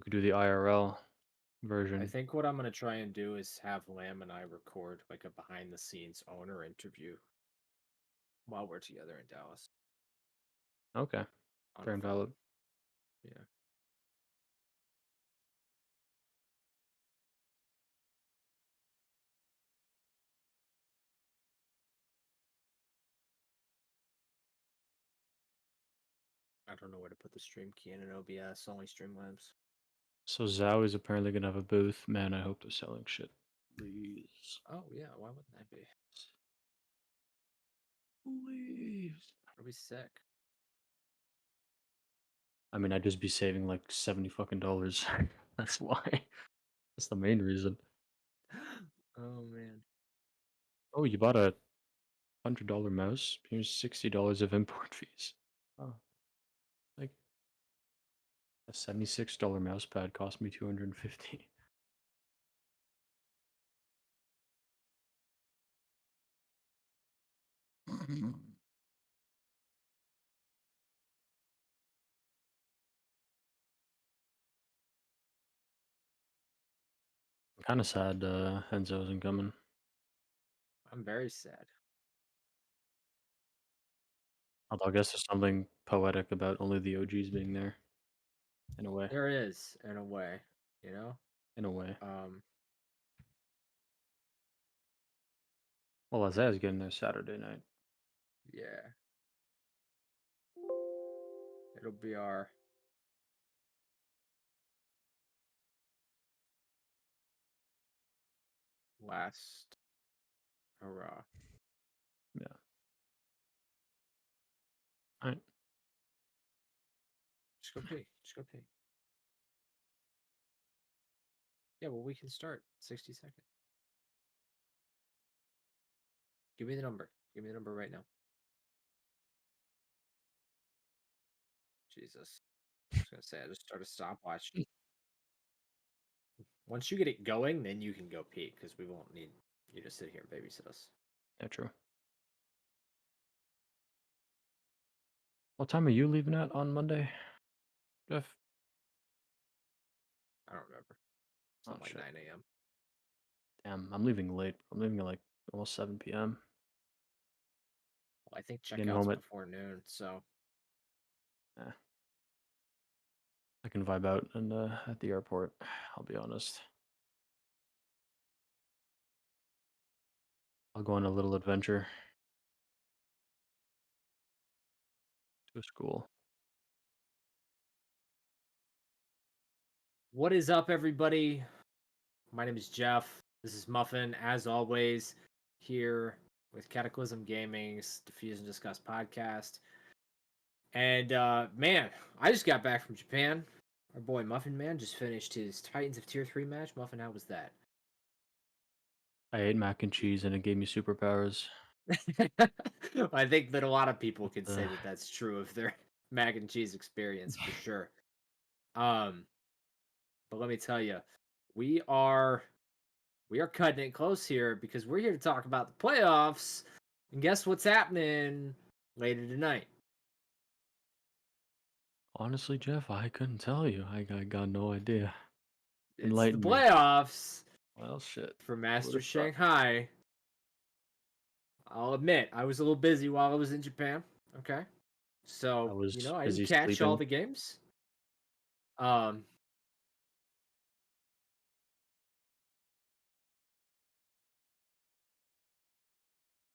could do the IRL I version. think what I'm gonna try and do is have Lamb and I record like a behind the scenes owner interview while we're together in Dallas Okay, on fair the and phone. valid. Yeah. I don't know where to put the stream key in OBS, only Streamlabs. So Zhao is apparently gonna have a booth. Man, I hope they're selling shit. Please. Oh yeah, why wouldn't that be? Please. That'd be sick. I mean, I'd just be saving like $70 fucking dollars. That's why. That's the main reason. Oh man. Oh, you bought a $100 mouse? Here's $60 of import fees. Oh, like a $76 mouse pad cost me $250. I'm kind of sad Enzo isn't coming. I'm very sad. Although I guess there's something poetic about only the OGs being there, in a way. There is, in a way, you know? In a way. Um, Well, Isaiah's getting there Saturday night. yeah. It'll be our last hurrah. Yeah. Alright. Just go pee. Just go pee. Yeah, well, we can start 60 seconds. Give me the number. Give me the number right now. Jesus. I was going to say, I just started a stopwatch. Once you get it going, then you can go pee because we won't need you to sit here and babysit us. Yeah, true. What time are you leaving at on Monday, Jeff? I don't remember. Oh, Something like shit. 9 a.m. Damn, I'm leaving late. I'm leaving at like almost 7 p.m. Well, I think Getting checkout's home at... before noon, so Eh, I can vibe out and at the airport, I'll be honest. I'll go on a little adventure to a school. what is up, everybody? My name is Jeff. This is Muffin, as always, here with Cataclysm Gaming's Defuse and Discuss podcast. And man, I just got back from Japan. Our boy Muffin Man just finished his Titans of Tier 3 match. Muffin, how was that? I ate mac and cheese and it gave me superpowers. I think that a lot of people could say Uh, that that's true of their mac and cheese experience for sure. Um, but let me tell you, we are cutting it close here because we're here to talk about the playoffs. And guess what's happening later tonight? Honestly, Jeff, I couldn't tell you. I got no idea. It's the Enlighten me. playoffs Well, shit. for Who would Masters have thought? Shanghai. I'll admit, I was a little busy while I was in Japan. Okay. I So, was I didn't busy catch all sleeping. the games. Um,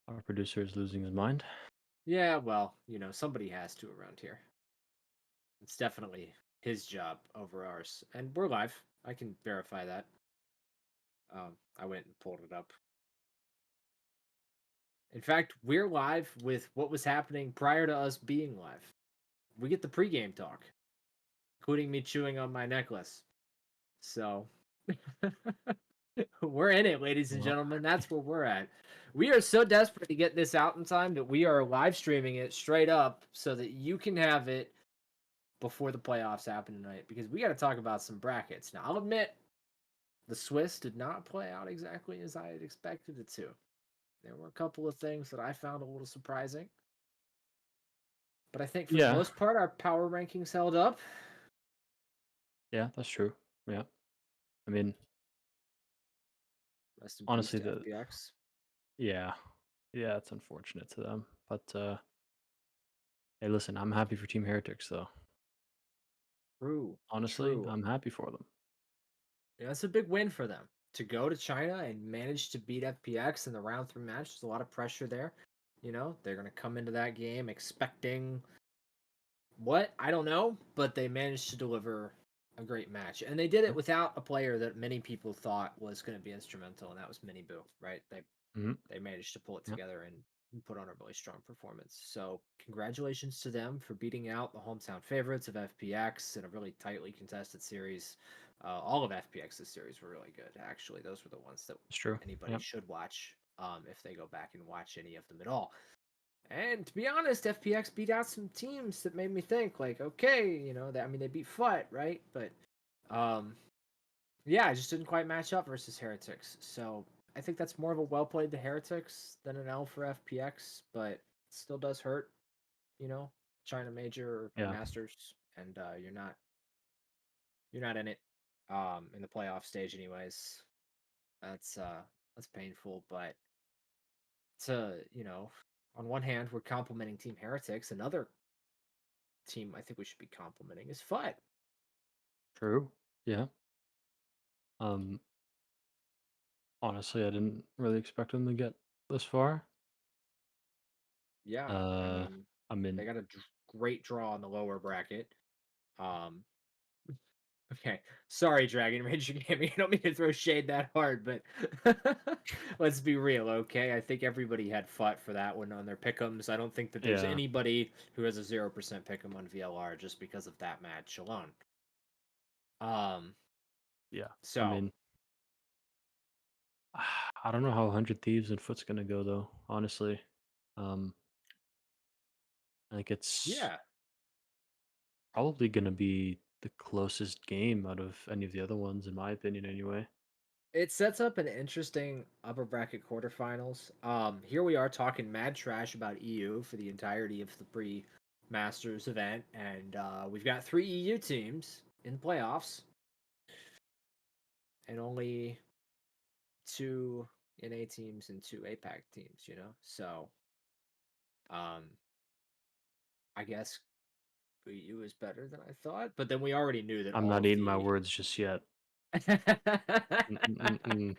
Our producer is losing his mind. yeah, well, somebody has to around here. It's definitely his job over ours. And we're live. I can verify that. I went and pulled it up. In fact, we're live with what was happening prior to us being live. We get the pregame talk, including me chewing on my necklace. So we're in it, ladies and Well, gentlemen. That's where we're at. We are so desperate to get this out in time that we are live streaming it straight up so that you can have it before the playoffs happen tonight because we got to talk about some brackets. Now, I'll admit the Swiss did not play out exactly as I had expected it to. There were a couple of things that I found a little surprising. But I think for the yeah. most part, our power rankings held up. Yeah, that's true. Yeah. I mean, Rest in peace honestly, to the FPX. yeah, yeah, it's unfortunate to them. But hey, listen, I'm happy for Team Heretics, though. True, Honestly, true. I'm happy for them. Yeah, that's a big win for them to go to China and manage to beat FPX in the round 3 match. There's a lot of pressure there. You know, they're going to come into that game expecting what? I don't know, but they managed to deliver a great match. And they did it Yep. without a player that many people thought was going to be instrumental, and that was Mini Boo, right? Hmm. They managed to pull it Yep. together and put on a really strong performance. So, congratulations to them for beating out the hometown favorites of FPX in a really tightly contested series. All of FPX's series were really good, actually. Those were the ones that It's true. anybody Yep. should watch if they go back and watch any of them at all. And to be honest, FPX beat out some teams that made me think, like, okay, you know, that I mean, they beat FUT, right? But um, yeah, I just didn't quite match up versus Heretics. So I think that's more of a well played to Heretics than an L for FPX, but it still does hurt, you know, China Major or Yeah. Masters, and you're not in it in the playoff stage anyways. That's painful, but to you know, on one hand, we're complimenting Team Heretics. Another team I think we should be complimenting is FUT. True. Yeah. Um. Honestly, I didn't really expect them to get this far. Yeah, I Uh. mean, I they mean, got a great draw in the lower bracket. Um, okay, sorry, Dragon Rage Gaming. I don't mean to throw shade that hard, but let's be real, okay? I think everybody had FUT for that one on their pick'ems. I don't think that there's yeah. anybody who has a 0% pick'em on VLR just because of that match alone. Um, Yeah. I so mean, I don't know how 100 Thieves and Foot's gonna go though. Honestly, um, like it's yeah, probably gonna be the closest game out of any of the other ones, in my opinion, anyway. it sets up an interesting upper bracket quarterfinals. Here we are talking mad trash about EU for the entirety of the pre-Masters event, and we've got 3 EU teams in the playoffs, and only 2 NA teams and 2 APAC teams. You know, so um, I guess EU is better than I thought, but then we already knew that I'm all not of eating my the words just yet. Mm-mm-mm-mm.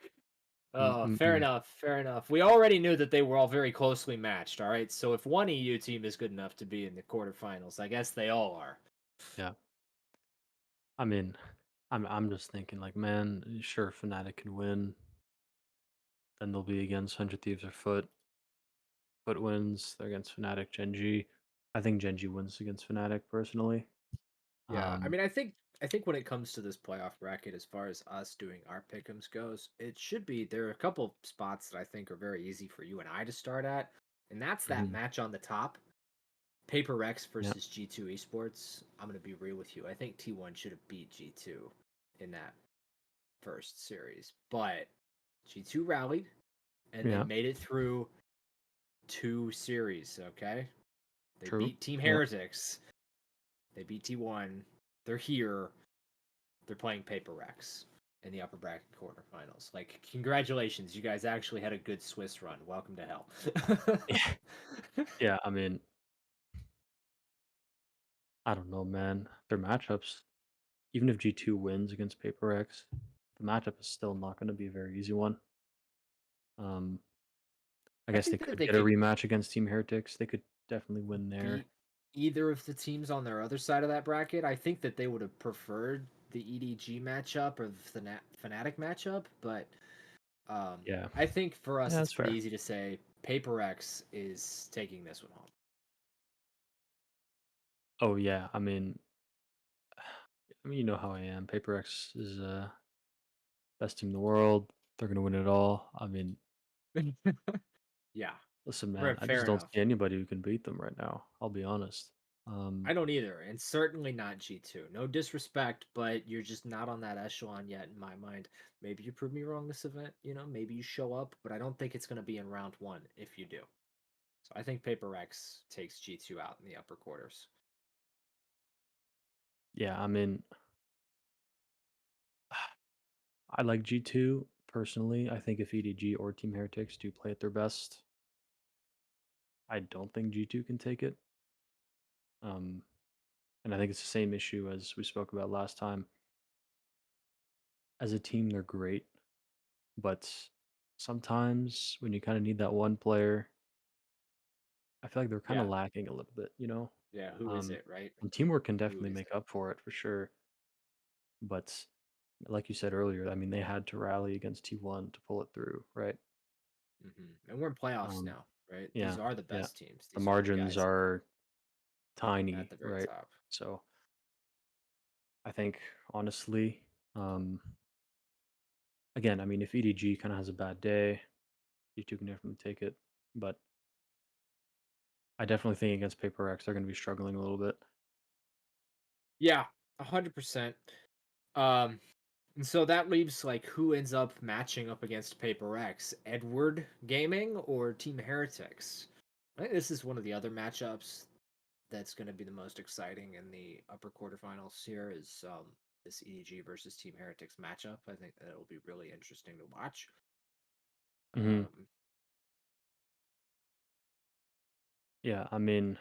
Oh, fair Mm-mm-mm. enough. Fair enough. We already knew that they were all very closely matched. All right. So if one EU team is good enough to be in the quarterfinals, I guess they all are. Yeah. I mean, I'm just thinking like, man, sure, Fnatic can win. Then they'll be against 100 Thieves or Foot. Foot wins. They're against Fnatic, Genji. I think Genji wins against Fnatic personally. Yeah. I Um, mean, I think when it comes to this playoff bracket, as far as us doing our pick'ems goes, it should be there are a couple spots that I think are very easy for you and I to start at, and that's that mhm, match on the top. Paper Rex yeah, versus G2 Esports. I'm gonna be real with you. I think T1 should have beat G2 in that first series, but G2 rallied and they yeah, made it through 2 series. Okay, they true. beat Team Yeah, Heretics. They beat T1. They're here. They're playing Paper Rex in the upper bracket quarterfinals. Like, congratulations, you guys actually had a good Swiss run. Welcome to hell. yeah, yeah. I mean, I don't know, man. Their matchups, even if G2 wins against Paper X, the matchup is still not going to be a very easy one. Um, I I guess they think that could they get a could rematch against Team Heretics. They could definitely win there. beat either of the teams on their other side of that bracket. I think that they would have preferred the EDG matchup or the Fnatic matchup, but Yeah, I think for us yeah, it's that's pretty fair. easy to say Paper X is taking this one home. Oh yeah, I mean, you know how I am. Paper X is best team in the world. They're gonna win it all. I mean, Yeah, listen, man, I fair just don't enough. see anybody who can beat them right now. I'll be honest. I don't either, and certainly not G2. No disrespect, but you're just not on that echelon yet in my mind. Maybe you prove me wrong this event, you know, maybe you show up, but I don't think it's going to be in round 1 if you do. So I think Paper Rex takes G2 out in the upper quarters. Yeah, I mean, I like G2 personally. I think if EDG or Team Heretics do play at their best, I don't think G2 can take it. Um, and I think it's the same issue as we spoke about last time. As a team, they're great, but sometimes when you kind of need that one player, I feel like they're kind of Yeah. lacking a little bit, you know? Yeah. Who is Um, it, right? and teamwork can Who definitely is make it? up for it for sure. But like you said earlier, I mean, they had to rally against T1 to pull it through, right? And we're in playoffs Um, now, right? These yeah, are the yeah. best teams. The These are the margins guys are at tiny, the very right? top. So I think honestly, um, again, I mean, if EDG kind of has a bad day, G2 can definitely take it. But I definitely think against Paper X, they're going to be struggling a little bit. Yeah, 100%. Um, and so that leaves like who ends up matching up against Paper X, Edward Gaming or Team Heretics? I think this is one of the other matchups that's going to be the most exciting in the upper quarterfinals here is this EDG versus Team Heretics matchup. I think that will be really interesting to watch. Hmm. Um, Yeah, I mean,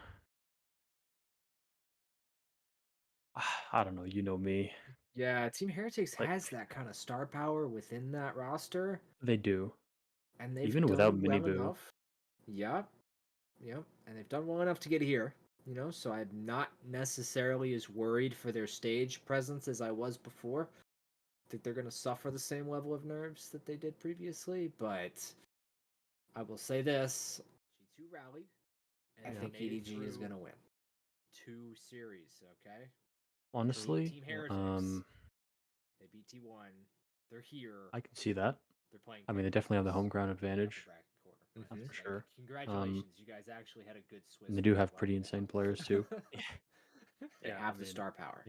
I don't know. You know me. yeah, Team Heretics Like, has that kind of star power within that roster, they do. and they've Even without done well Miniboo. enough. Yep, yep, and they've done well enough to get here. So I'm not necessarily as worried for their stage presence as I was before. I think they're going to suffer the same level of nerves that they did previously, but I will say this: G2 rallied, and I think EDG is going to win 2 series. Okay, they beat Honestly, Team Heretics. um, They beat T1. They're here. I can see that. They're playing I mean, they Paper definitely have the Rex home ground in the upper advantage. bracket corner. That's for Like, sure. congratulations, you guys actually had a good And Swiss they do roll have up pretty insane players there. too. They Yeah, I have the mean, star power,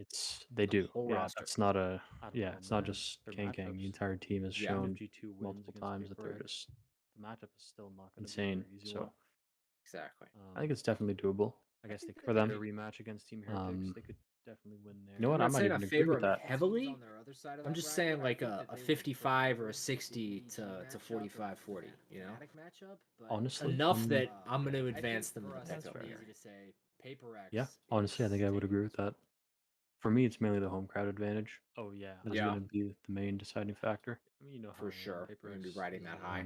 they the do. whole Yeah, roster. that's not a I don't yeah, know, it's not man. just Their Kang. The matchups, entire team has Yeah, even if shown G2 wins multiple against times that Paper they're X, just the matchup is still not going to be a insane. very easy one. So exactly. I think it's definitely doable I guess they for could get a them. rematch against Team Heretics. Um, They could definitely win you know there. what? I'm I not might saying I even agree favor with them that. heavily. I'm just saying like a 55 or a 60 to 45-40, Honestly, enough that I'm going to advance them to the that's pickup fair. here. Yeah, honestly, I think I would agree with that. For me, it's mainly the home crowd advantage Oh yeah, that's Yeah, going to be the main deciding factor. I mean, you know how for I am. sure. Paper We're going to be X riding is that high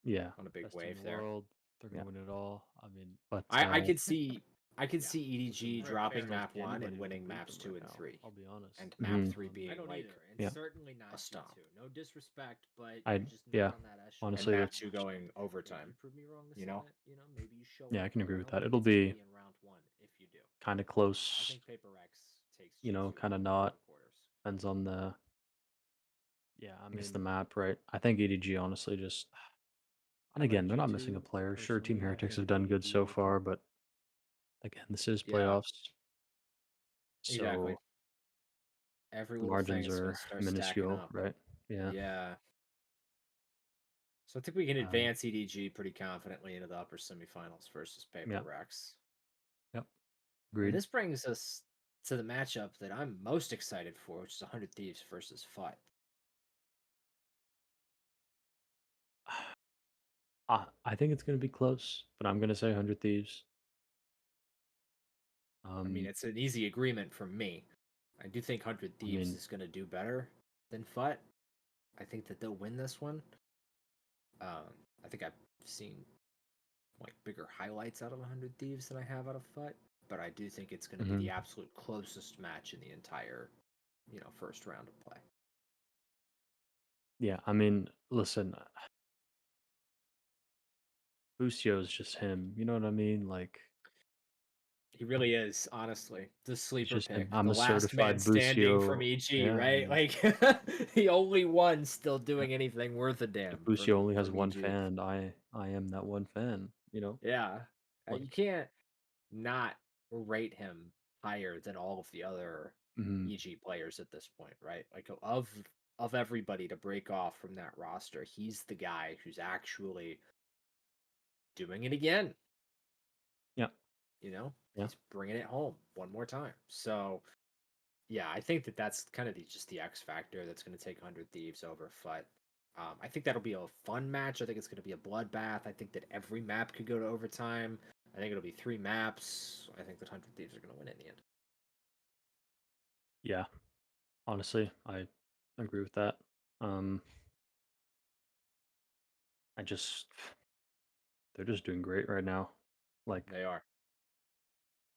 Yeah, on a big best team in wave the there. world. They're yeah. gonna win it all. I mean, But I could see listen, EDG Paper X dropping don't map see 1 and anybody to winning beat maps them 2 right and now. 3, I'll be honest. and map 3 I being don't like either. yeah, a stomp, I yeah. and Honestly, map that's 2 going overtime. You know, yeah. I can agree with that. It'll be kind of I close. think Paper X takes You know, G2 kind of in the not. quarters. Depends on the Yeah, I I guess the mean, map, right? I think EDG honestly just and I like again they're not missing a G2 player. Sure, Team personally. I Heretics think have done good EDG so will far, do. but again, this is Yeah, playoffs, exactly. so Every the little thing margins is going to are start stacking minuscule, up. right? Yeah. Yeah. So I think we can Um, advance EDG pretty confidently into the upper semifinals versus Paper yeah. Rex. Yep. And Agreed. this brings us to the matchup that I'm most excited for, which is 100 Thieves versus FUT. I think it's going to be close, but I'm going to say 100 Thieves. I mean, it's an easy agreement from me. I do think 100 I Thieves mean, is going to do better than FUT. I think that they'll win this one. I think I've seen like bigger highlights out of 100 Thieves than I have out of FUT, but I do think it's going to be the mhm. absolute closest match in the entire, first round of play. Yeah. I mean, listen, Busio is just him. You know what I mean? Like, He really is, honestly, the he's sleeper just him. pick, I'm the a last man certified standing from Busio. EG, Yeah. I right? mean, Like the only one still yeah. doing anything worth a If damn Busio only has from one EG. fan, I am that one fan. You know, Yeah, you like, can't not rate him higher than all of the other mhm. EG players at this point, right? Like of everybody to break off from that roster, he's the guy who's actually doing it again. Yeah. You know, Yeah. he's bringing it home one more time. So Yeah, I think that's kind of just the X factor that's going to take 100 Thieves over FUT. I think that'll be a fun match. I think it's going to be a bloodbath. I think that every map could go to overtime. I think it'll be 3 maps. I think that 100 Thieves are going to win in the end. Yeah, honestly, I agree with that. I just they're just doing great right now. Like, They are.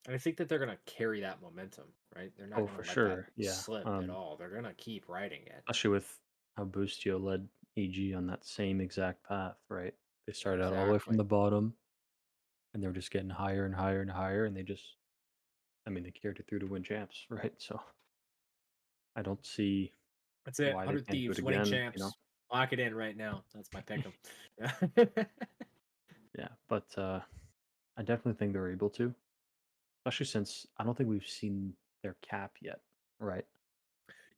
And I think that they're going to carry that momentum, right? They're not oh, going for to let that sure, yeah. slip at all. They're going to keep riding it. Especially with how Boostio led EG on that same exact path, right? They started out all the way from Exactly. the bottom, and they were just getting higher and higher and higher, and they just, I mean, they carried it through to win champs, right? So I don't see That's it. why they 100 can't do it Thieves, winning again, you know? champs. Lock it in right now. That's my pick 'em. Yeah, but I definitely think they're able to, especially since I don't think we've seen their cap yet, right?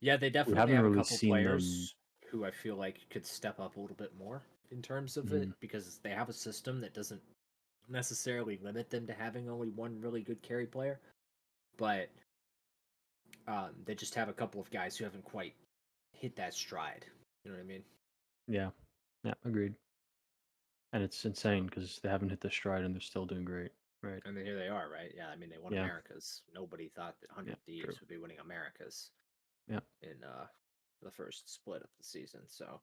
Yeah, they We definitely haven't have a really couple seen them. players who I feel like could step up a little bit more in terms of it Mhm. because they have a system that doesn't necessarily limit them to having only one really good carry player, but they just have a couple of guys who haven't quite hit that stride. You know what I mean? Yeah, yeah, agreed. And it's insane because they haven't hit the stride and they're still doing great, right? And then here they are, right? Yeah, I mean they won Yeah, Americas. Nobody thought that yeah, 100 true. Thieves would be winning Americas Yeah, in the first split of the season. So,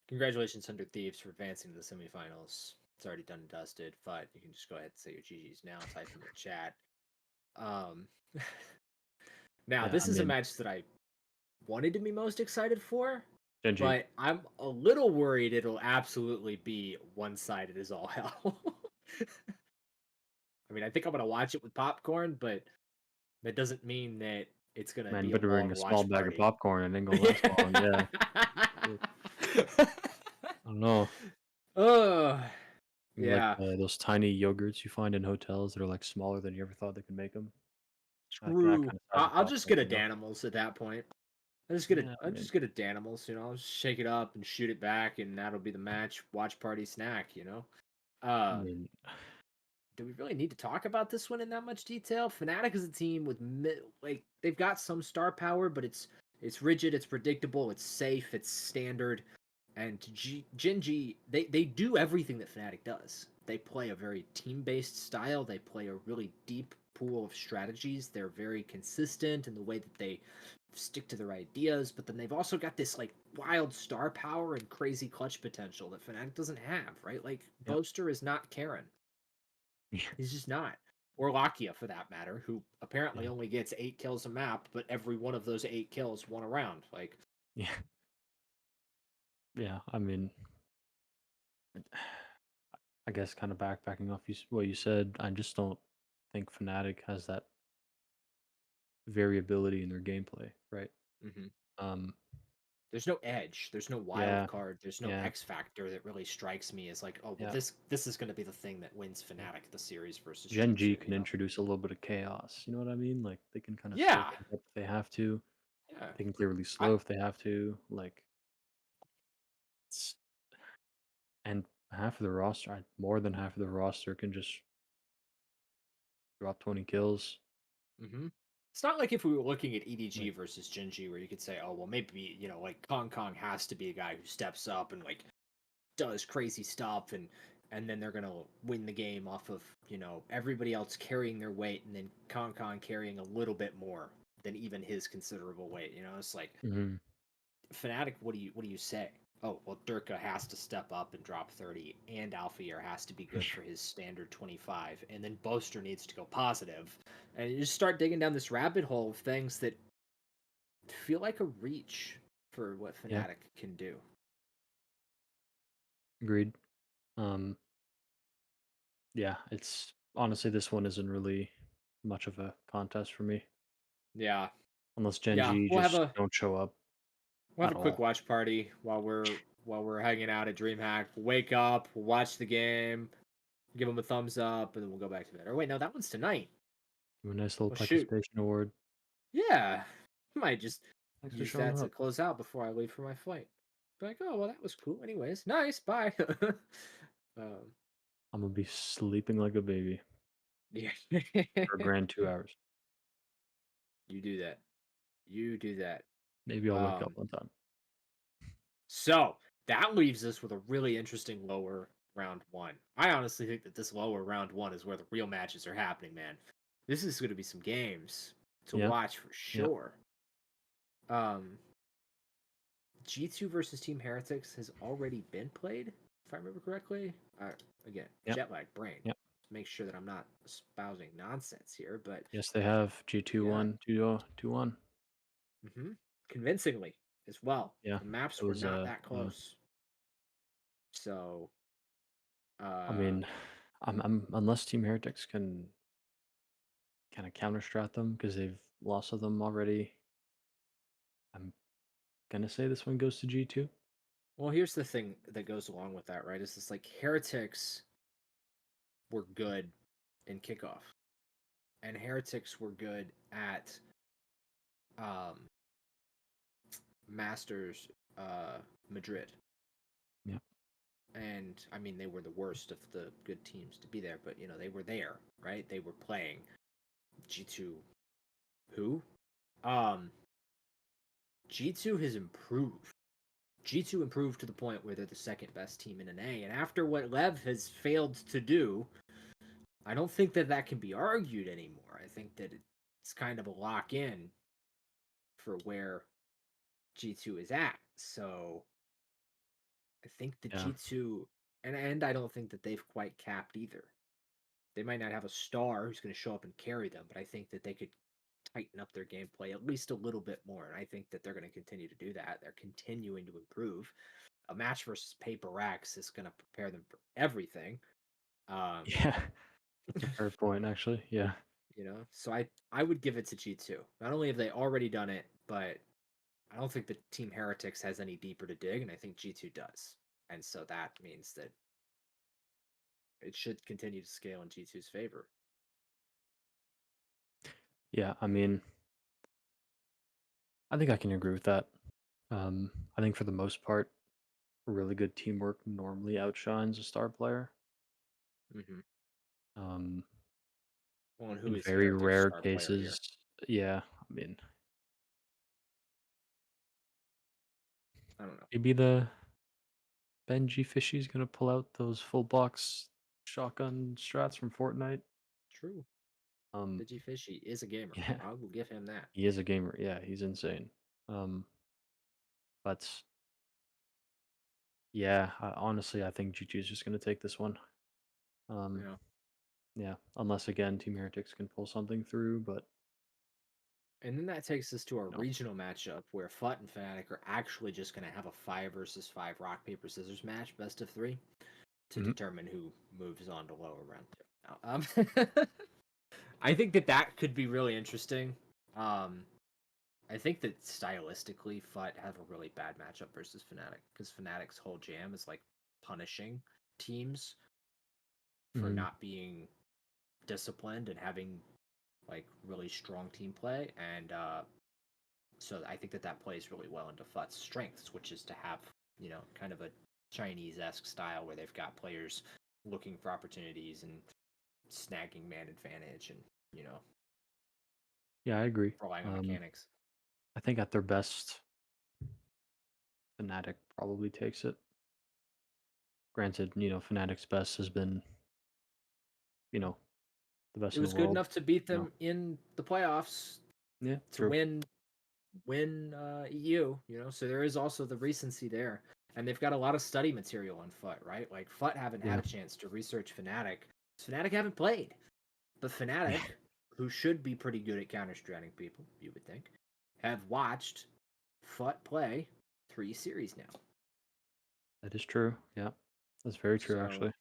congratulations, 100 Thieves, for advancing to the semifinals. It's already done and dusted, but you can just go ahead and say your GGs now. Type in the chat. Um, now, yeah. I this is a mean, match that I wanted to be most excited for, Genji. but I'm a little worried it'll absolutely be one-sided as all hell. I mean, I think I'm gonna watch it with popcorn, but that doesn't mean that it's gonna Man, you be a better bring long a small watch bag of party. popcorn. It ain't gonna last long. Yeah. I don't know. Oh, Like yeah, those tiny yogurts you find in hotels that are like smaller than you ever thought they could make them. That true. kind of size of I'll just get popcorn, a you know? Danimals at that point. Yeah, I I'll mean, just get a Danimals, I'll just shake it up and shoot it back, and that'll be the match watch party snack. I Um, mean, do we really need to talk about this one in that much detail? Fnatic is a team with like they've got some star power, but it's rigid, it's predictable, it's safe, it's standard. And Gen.G, they do everything that Fnatic does. They play a very team-based style. They play a really deep pool of strategies. They're very consistent in the way that they stick to their ideas, but then they've also got this like wild star power and crazy clutch potential that Fnatic doesn't have, right? Like yep. Boaster is not Karen. He's just not. Or Lakia, for that matter, who apparently Yeah. only gets 8 kills a map, but every one of those 8 kills won a round. Like, Yeah. Yeah. I mean, I guess kind of backpacking off what you said, I just don't think Fnatic has that variability in their gameplay, right? mhm. Um, There's no edge. There's no wild yeah, card. There's no yeah, X factor that really strikes me as like, oh well, yeah. this is going to be the thing that wins Yeah. Fnatic the series versus Gen G G2. can introduce a little bit of chaos. You know what I mean? Like they can kind of slow Yeah, things up if they have to. yeah. They can play really I slow if they have to. Like, it's, and half of the roster, more than half of the roster, can just drop 20 kills. hmm It's not like if we were looking at EDG Like, versus Gen.G where you could say, oh well, maybe like Kong has to be a guy who steps up and like does crazy stuff and then they're gonna win the game off of everybody else carrying their weight and then Kong carrying a little bit more than even his considerable weight. It's like mhm. Fnatic, what do you say? Oh, well, Durka has to step up and drop 30, and Alfier has to be good for his standard 25, and then Boaster needs to go positive. And you just start digging down this rabbit hole of things that feel like a reach for what Yeah, Fnatic can do. agreed. Um, yeah, it's honestly this one isn't really much of a contest for me Yeah. unless Gen Yeah. G just don't show up We'll have at a quick all. watch party while we're hanging out at DreamHack. We'll wake up, we'll watch the game, give them a thumbs up, and then we'll go back to bed. Or wait, no, that one's tonight. Do a nice little Well, shoot. participation award. Yeah, I might just Thanks for use showing that to up. close out before I leave for my flight. Be like, oh well, that was cool. Anyways, nice. Bye. um, I'm gonna be sleeping like a baby yeah, for a grand 2 hours. you do that. You do that. Maybe I'll wake up Um, one time. so that leaves us with a really interesting lower round one. I honestly think that this lower round one is where the real matches are happening, man. This is going to be some games to Yeah. watch for Yeah. sure. G2 versus Team Heretics has already been played, if I remember correctly. Again, Yep. jet lag brain. Yep. Make sure that I'm not espousing nonsense here, but Yes, they have G2-1, 2-1. convincingly as well. Yeah. The maps It were was not that yeah. close. So, I mean, I'm unless Team Heretics can kind of counter strat them because they've lost to them already. I'm gonna say this one goes to G2. well, here's the thing that goes along with that, right? Is this like Heretics were good in kickoff, and Heretics were good at Masters Madrid. Yeah. And I mean, they were the worst of the good teams to be there, but they were there, right? They were playing G2. Who? G2 has improved. G2 improved to the point where they're the second best team in NA, and after what Lev has failed to do, I don't think that that can be argued anymore. I think that it's kind of a lock in for where G2 is at. So I think the Yeah. G2 and I don't think that they've quite capped either. They might not have a star who's going to show up and carry them, but I think that they could tighten up their gameplay at least a little bit more. And I think that they're going to continue to do that. They're continuing to improve. A match versus Paper X is going to prepare them for everything. Yeah. That's a fair point, actually. Yeah. So I would give it to G2. Not only have they already done it, but I don't think the Team Heretics has any deeper to dig, and I think G2 does. And so that means that it should continue to scale in G2's favor. Yeah. I mean, I think I can agree with that. I think for the most part, really good teamwork normally outshines a star player. Mm-hmm. Um, Well, and who in is very Heretics' rare star player here? cases, yeah. I mean, I don't know. maybe the Benji Fishy's gonna pull out those full box shotgun strats from Fortnite. True. Um, Digi Fishy is a gamer. yeah, I will give him that. he is a gamer. Yeah, he's insane. Um, but yeah, honestly, I think GG is just gonna take this one. Um, Yeah. yeah, unless again Team Heretics can pull something through, but And then that takes us to our no. regional matchup where FUT and Fnatic are actually just going to have a 5 versus 5 rock, paper, scissors match, best of 3, to Mhm. determine who moves on to lower round 2. I think that could be really interesting. I think that stylistically, FUT have a really bad matchup versus Fnatic because Fnatic's whole jam is like punishing teams for Mhm. not being disciplined and having like really strong team play, and so I think that plays really well into FUT's strengths, which is to have kind of a Chinese-esque style where they've got players looking for opportunities and snagging man advantage, and Yeah, I agree. relying on mechanics. I think at their best, Fnatic probably takes it. Granted, Fnatic's best has been, the best It in the was good world. enough to beat You know. them in the playoffs Yeah, to true. win EU. So there is also the recency there, and they've got a lot of study material on FUT, right? Like FUT haven't had Yeah. a chance to research Fnatic. Fnatic haven't played, but Fnatic, who should be pretty good at counter-stratting people, you would think, have watched FUT play 3 series now. That is true. Yeah, that's very true, So, actually.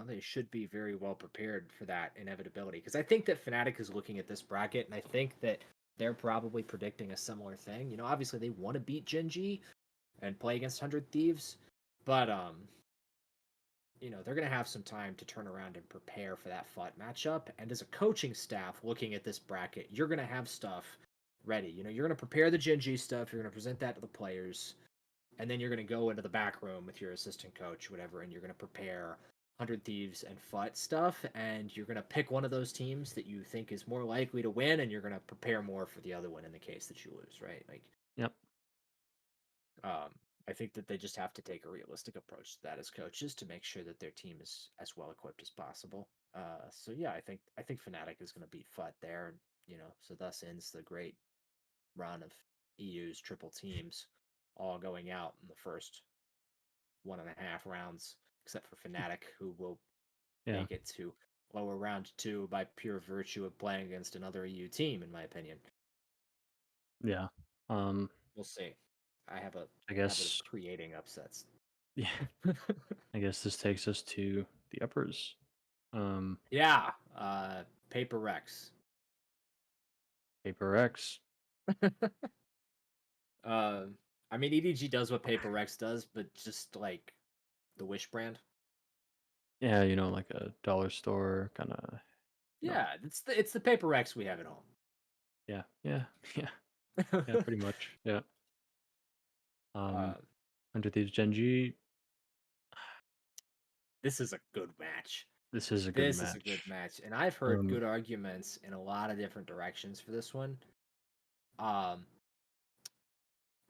they should be very well prepared for that inevitability. Because I think that Fnatic is looking at this bracket, and I think that they're probably predicting a similar thing. Obviously they want to beat Gen.G and play against 100 Thieves, but they're going to have some time to turn around and prepare for that FUT matchup. And as a coaching staff looking at this bracket, you're going to have stuff ready. You're going to prepare the Gen.G stuff. You're going to present that to the players. And then you're going to go into the back room with your assistant coach, whatever, and you're going to prepare 100 Thieves and FUT stuff, and you're going to pick one of those teams that you think is more likely to win, and you're going to prepare more for the other one in the case that you lose, right? Like, Yep. I think that they just have to take a realistic approach to that as coaches to make sure that their team is as well equipped as possible. So yeah, I think Fnatic is going to beat FUT there, so thus ends the great run of EU's triple teams all going out in the first 1.5 rounds, except for Fnatic, who will Yeah. make it to lower round 2 by pure virtue of playing against another EU team, in my opinion. Yeah. We'll see. I have a I habit guess. of creating upsets. Yeah. I guess this takes us to the uppers. Yeah, Paper Rex. Paper X. I mean, EDG does what Paper Rex does, but just like the Wish brand. Yeah, like a dollar store kind of. Yeah, it's the Paper Rex we have at home. Yeah. Yeah. Yeah. Pretty much. Yeah. 100 Thieves Gen G. This is a good match. This is a good match. And I've heard Um, good arguments in a lot of different directions for this one. I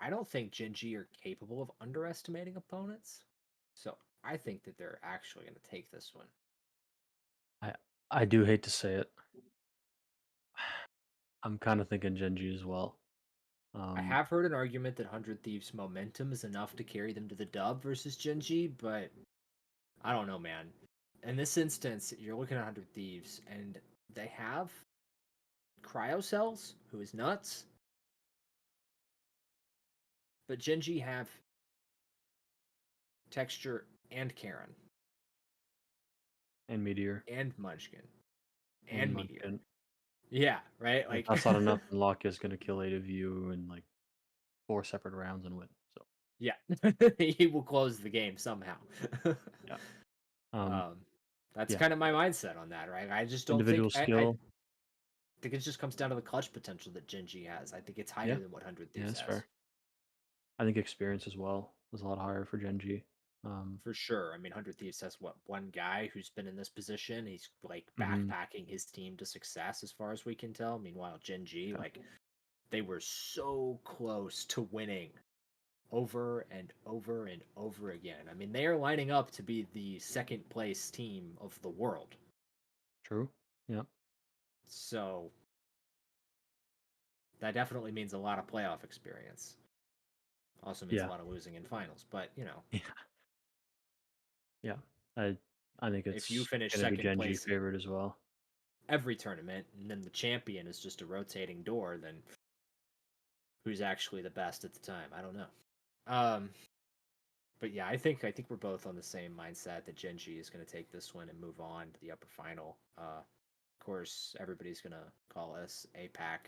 don't think Gen G are capable of underestimating opponents, so I think that they're actually going to take this one. I do hate to say it. I'm kind of thinking Gen G as well. I have heard an argument that 100 Thieves' momentum is enough to carry them to the dub versus Gen G, but I don't know, man. In this instance, you're looking at 100 Thieves, and they have Cryocells, who is nuts. But Gen G have Texture and Karen. And Meteor. And Munchkin. And Meteor. Munchkin. Yeah, right? If Like that's not enough, then Locke is going to kill 8 of you in like 4 separate rounds and win. So yeah, he will close the game somehow. yeah. That's Yeah. kind of my mindset on that, right? I just don't Individual think skill. I think it just comes down to the clutch potential that Gen G has. I think it's higher than what 100 Yeah, Thieves that's has. fair. I think experience as well was a lot higher for Gen G. For sure. I mean, 100 Thieves has one guy who's been in this position. He's like Mhm. backpacking his team to success, as far as we can tell. Meanwhile, Gen G, like, they were so close to winning over and over and over again. I mean, they are lining up to be the second place team of the world. True. Yeah. So that definitely means a lot of playoff experience. Also means a lot of losing in finals, but Yeah. I think if you it's finish going to be second Gen G place favorite as well. every tournament, and then the champion is just a rotating door, then who's actually the best at the time? I don't know. But yeah, I think we're both on the same mindset that Gen G is going to take this one and move on to the upper final. Of course, everybody's going to call us APAC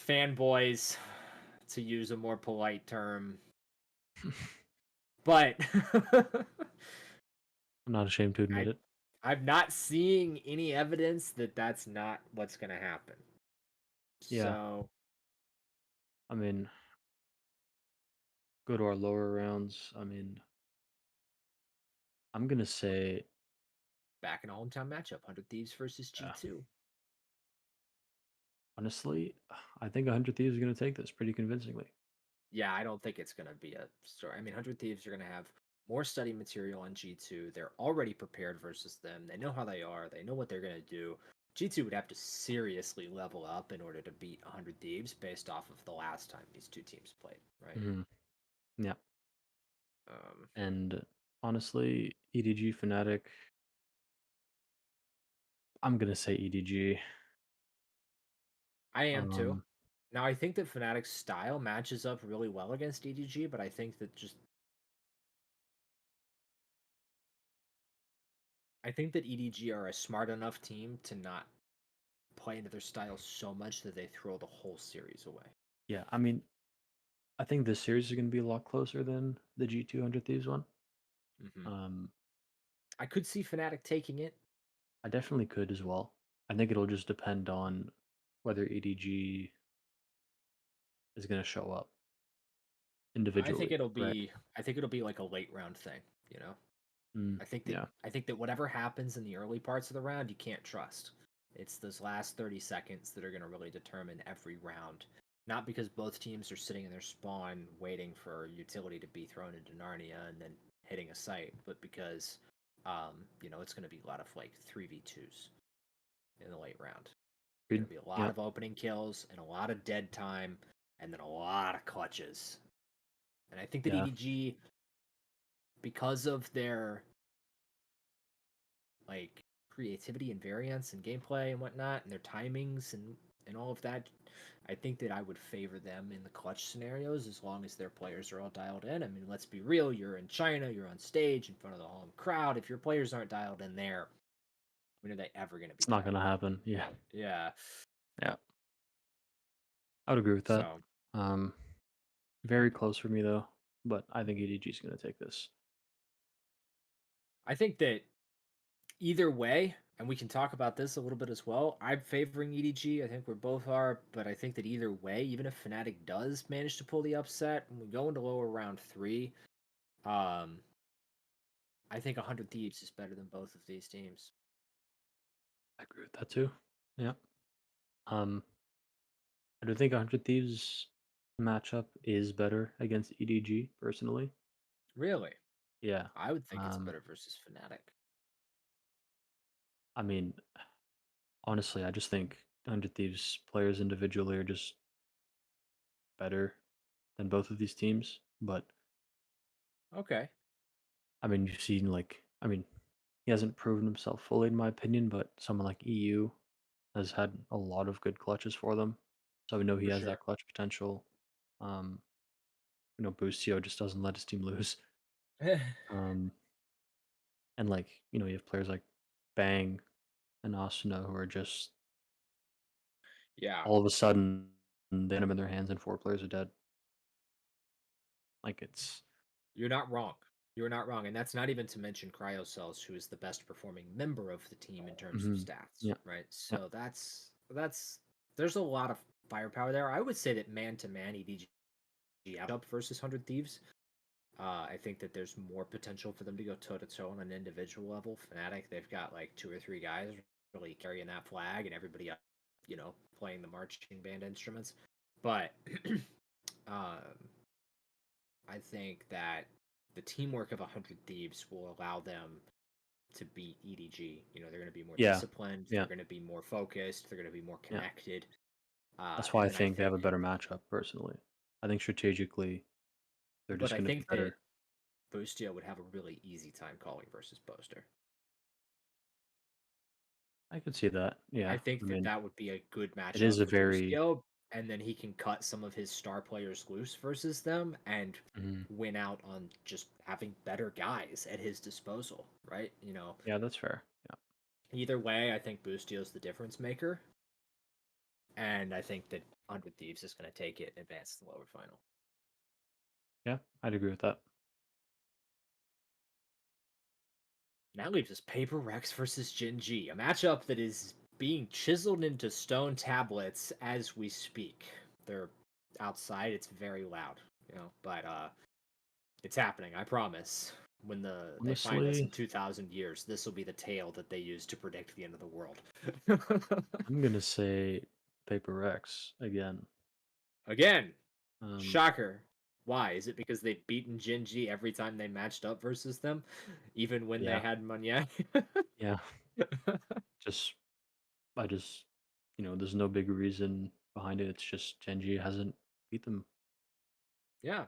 fanboys, to use a more polite term. But I'm not ashamed to admit it. I'm not seeing any evidence that that's not what's going to happen. Yeah. So, I mean, go to our lower rounds. I mean, I'm going to say back in a hometown matchup, 100 Thieves versus G2. Honestly, I think 100 Thieves is going to take this pretty convincingly. Yeah, I don't think it's going to be a story. I mean, 100 Thieves are going to have more study material on G2. They're already prepared versus them. They know how they are. They know what they're going to do. G2 would have to seriously level up in order to beat 100 Thieves based off of the last time these two teams played, right? Mm-hmm. Yeah. And honestly, EDG Fnatic, I'm going to say EDG. I am too. Now, I think that Fnatic's style matches up really well against EDG, but I think that EDG are a smart enough team to not play into their style so much that they throw the whole series away. Yeah, I mean, I think this series is going to be a lot closer than the G200 Thieves one. Mm-hmm. I could see Fnatic taking it. I definitely could as well. I think it'll just depend on whether EDG is going to show up individually. I think it'll be like a late round thing, Mm, yeah. I think that whatever happens in the early parts of the round, you can't trust. It's those last 30 seconds that are going to really determine every round. Not because both teams are sitting in their spawn waiting for utility to be thrown into Narnia and then hitting a site, but because it's going to be a lot of like 3v2s in the late round. There's going Agreed. to be a lot Yep. of opening kills and a lot of dead time and then a lot of clutches. And I think that Yeah. EDG, because of their like creativity and variance and gameplay and whatnot and their timings and all of that, I think that I would favor them in the clutch scenarios as long as their players are all dialed in. I mean, let's be real, you're in China, you're on stage in front of the home crowd. If your players aren't dialed in there, when are they ever going to be It's not dialed gonna in? happen. Yeah. Yeah. Yeah. I would agree with that. So Um, very close for me though, but I think EDG is gonna take this. I think that either way, and we can talk about this a little bit as well, I'm favoring EDG. I think we both are, but I think that either way, even if Fnatic does manage to pull the upset and we go into lower round 3, um, I think 100 Thieves is better than both of these teams. I agree with that too. Yeah. Um, I do think 100 Thieves matchup is better against EDG personally. Really? Yeah. I would think it's Um, better versus Fnatic. I mean, honestly, I just think 100 Thieves players individually are just better than both of these teams. But Okay. I mean, you've seen he hasn't proven himself fully in my opinion, but someone like EU has had a lot of good clutches for them. So we know he For has that sure. clutch potential. Um, Boostio just doesn't let his team lose. Um, and you have players like Bang and Asuna who are just Yeah. all of a sudden they have them in their hands and 4 players are dead. Like it's You're not wrong. You're not wrong. And that's not even to mention Cryocells, who is the best performing member of the team in terms of mhm. stats, Yeah, right? yeah, So that's there's a lot of firepower there. I would say that man to man EDG up versus 100 Thieves. I think that there's more potential for them to go toe to toe on an individual level. Fnatic, they've got like 2 or 3 guys really carrying that flag, and everybody else, playing the marching band instruments. But um, I think that the teamwork of 100 Thieves will allow them to beat EDG. They're going to be more yeah, disciplined. yeah. They're going to be more focused. They're going to be more Yeah. connected. That's why And I then I think they have think, a better matchup personally. I think strategically they're but just I going to be think that better. Boostio would have a really easy time calling versus Poster. I could see that. I Yeah. think I that mean, that would be a good it is matchup a for very Boostio, and then he can cut some of his star players loose versus them and mhm. win out on just having better guys at his disposal, right? Yeah, that's fair. Yeah. Either way, I think Boostio's the difference maker, and I think that 100 Thieves is going to take it and advance to the lower final. Yeah, I'd agree with that. Now leaves us Paper Rex versus Jin Ji, a matchup that is being chiseled into stone tablets as we speak. They're outside, it's very loud, but it's happening, I promise. When they find us in Honestly, 2,000 years, this will be the tale that they use to predict the end of the world. I'm gonna say Paper Rex again. Again, Um, shocker. Why? Is it because they've beaten Jinji every time they matched up versus them? Even when they yeah, had Munyak? yeah. Just I just there's no big reason behind it. It's just Genji hasn't beat them. Yeah.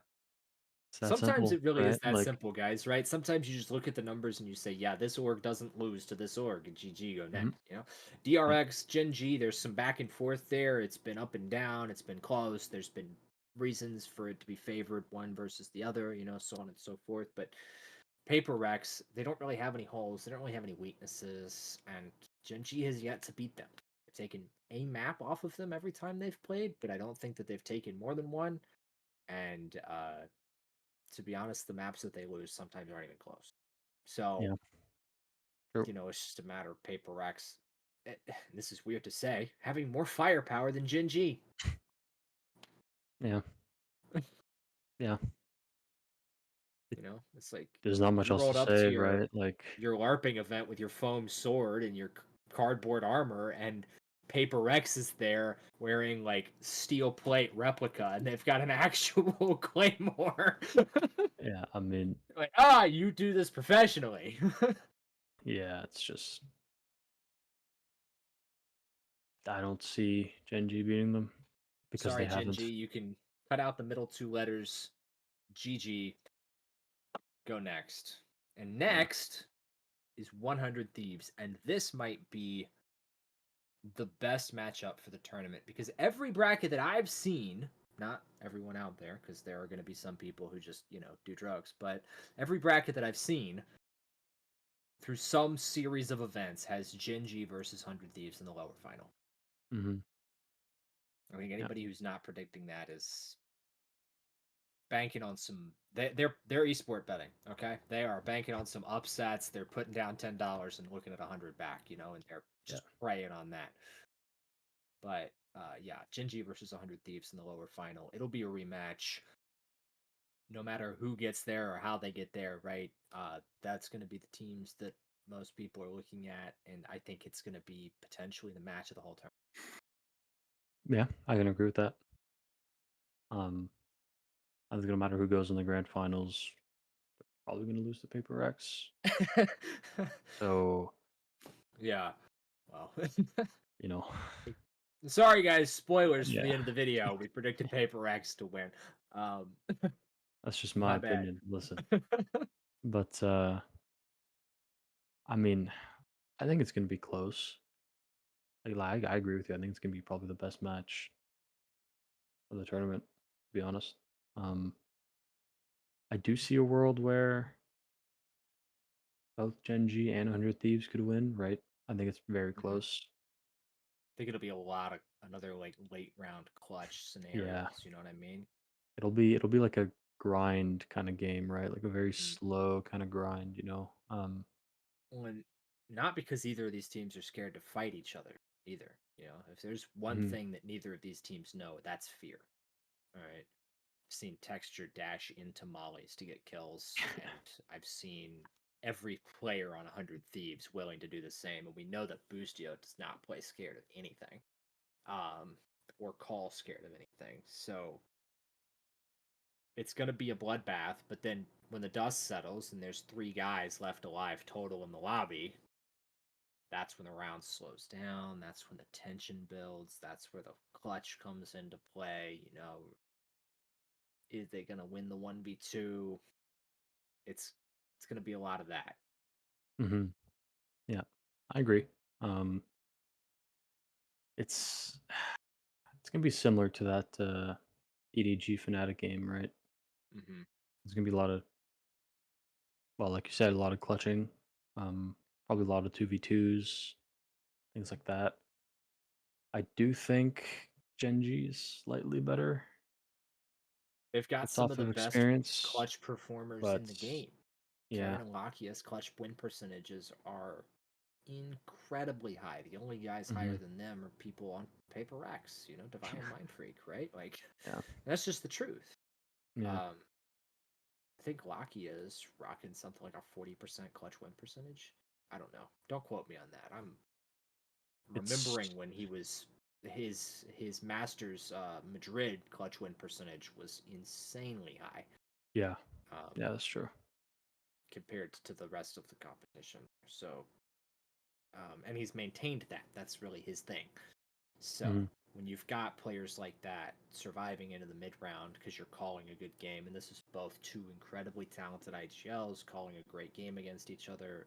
It's that Sometimes simple, it really is right? that simple, guys, right? Sometimes you just look at the numbers and you say, yeah, this org doesn't lose to this org, and GG go Mhm. next. Yeah, DRX, Gen G, there's some back and forth there. It's been up and down, it's been close. There's been reasons for it to be favored one versus the other, so on and so forth. But Paper Rex, they don't really have any holes, they don't really have any weaknesses, and Gen G has yet to beat them. They've taken a map off of them every time they've played, but I don't think that they've taken more than one. And to be honest, the maps that they lose sometimes aren't even close. So, yeah, true. it's just a matter of Paper Rex. This is weird to say, having more firepower than Jin Ji. Yeah, yeah. You know, it's like There's not much you else to rolled up to say, right? Like, your LARPing event with your foam sword and your cardboard armor, and Paper Rex is there wearing like steel plate replica, and they've got an actual claymore. yeah, I mean, Like, you do this professionally. yeah, it's just I don't see Gen G beating them because they Sorry, Gen G, haven't. you can cut out the middle two letters. GG, go next. And Yeah. next is 100 Thieves, and this might be the best matchup for the tournament because every bracket that I've seen, not everyone out there, because there are going to be some people who just, do drugs, but every bracket that I've seen through some series of events has Gen G versus 100 Thieves in the lower final. Hmm. I think anybody who's not predicting that is banking on some. They're esport betting. Okay, they are banking on some upsets. They're putting down $10 and looking at 100 back. And they're just preying on that. But yeah, Gen G versus 100 Thieves in the lower final. It'll be a rematch. No matter who gets there or how they get there, right? That's going to be the teams that most people are looking at, and I think it's going to be potentially the match of the whole tournament. Yeah, I can agree with that. I think no matter who goes in the grand finals, they're probably going to lose to Paper X. So, Yeah. Well, you know, sorry guys, spoilers for the yeah, end of the video. We predicted Paper X to win. that's just my My bad. opinion. Listen, but I mean, I think it's going to be close. Like, I agree with you. I think it's going to be probably the best match of the tournament, to be honest. Um, I do see a world where both Gen G and 100 Thieves could win, right? I think it's very close. I think it'll be another like late round clutch scenarios. Yeah. You know what I mean? It'll be like a grind kind of game, right? Like a very Mm. slow kind of grind, you know. When not because either of these teams are scared to fight each other either. If there's one Mhm. thing that neither of these teams know, that's fear. All right. I've seen Texture dash into mollies to get kills, and I've seen every player on 100 Thieves willing to do the same, and we know that Boostio does not play scared of anything, or call scared of anything. So it's going to be a bloodbath, but then when the dust settles and there's 3 guys left alive total in the lobby, that's when the round slows down. That's when the tension builds. That's where the clutch comes into play. Is they going to win the 1v2? It's going to be a lot of that. Mhm. Yeah. I agree. Um it's it's going to be similar to that EDG Fnatic game, right? Mm-hmm. There's going to be a lot of like you said, a lot of clutching. Probably a lot of 2v2s, things like that. I do think Gen G is slightly better They've got based some off of the of best experience, clutch performers in but the game. yeah. Karen and Lakia's clutch win percentages are incredibly high. The only guys higher Mhm. than them are people on Paper X, Divine and Mind Freak, right? Like, Yeah. that's just the truth. Yeah. I think Lakia is rocking something like a 40% clutch win percentage. I don't know. Don't quote me on that. I'm It's remembering when he was his Masters Madrid clutch win percentage was insanely high. yeah. Um, Yeah, that's true. compared to the rest of the competition. So, and he's maintained that. That's really his thing. So, Mhm. when you've got players like that surviving into the mid round because you're calling a good game, and this is both two incredibly talented IGLs calling a great game against each other,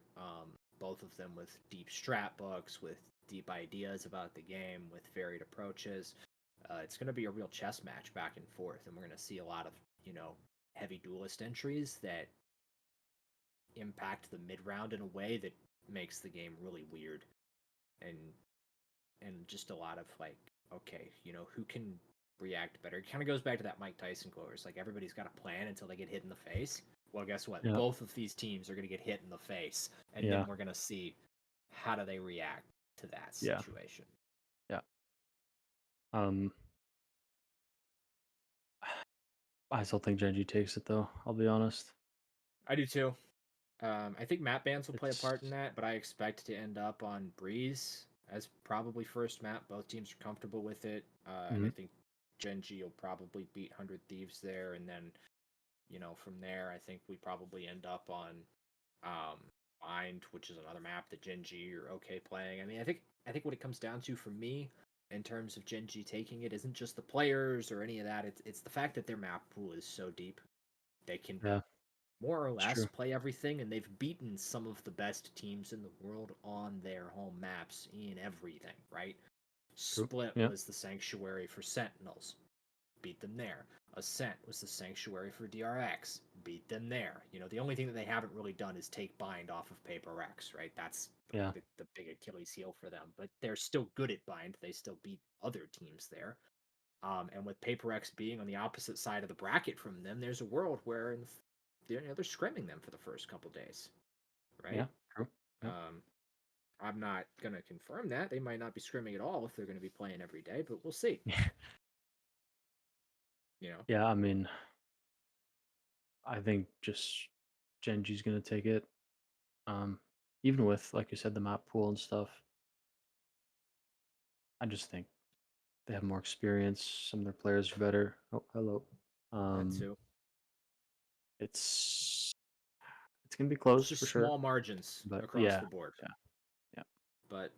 both of them with deep strat books, with deep ideas about the game, with varied approaches. It's going to be a real chess match back and forth, and we're going to see a lot of, heavy duelist entries that impact the mid round in a way that makes the game really weird, and just a lot of like, okay, who can react better. It kind of goes back to that Mike Tyson quote, where it's like everybody's got a plan until they get hit in the face. Well, guess what? Yeah. Both of these teams are going to get hit in the face, and Yeah. then we're going to see how do they react to that Yeah. situation. Yeah. Um I still think Gen G takes it though, I'll be honest. I do too. I think map bans will play a part in It's that, but I expect to end up on Breeze as probably first map. Both teams are comfortable with it, and I Mhm. think Genji will probably beat 100 Thieves there, and then from there, I think we probably end up on um, Mind, which is another map that Genji are okay playing. I mean, I think what it comes down to for me in terms of Genji taking it isn't just the players or any of that. It's the fact that their map pool is so deep. They can yeah, more or it's less true. play everything, and they've beaten some of the best teams in the world on their home maps in everything, right? True. Split Yeah. was the sanctuary for Sentinels, beat them there. Ascent was the sanctuary for DRX, beat them there. The only thing that they haven't really done is take Bind off of Paper X, right? That's Yeah. the big Achilles heel for them, but they're still good at Bind. They still beat other teams there. And with Paper X being on the opposite side of the bracket from them, there's a world where they're scrimming them for the first couple days, Yeah. right? True. Yeah. Um, I'm not gonna confirm that they might not be scrimming at all if they're gonna be playing every day, but we'll see. You know, Yeah. I mean, I think just Genji's gonna take it. Um, Even with, like you said, the map pool and stuff. I just think they have more experience. Some of their players are better. Oh, hello. that Um, too. it's it's gonna be It's close for just sure. small margins But across yeah, the board, yeah, yeah. but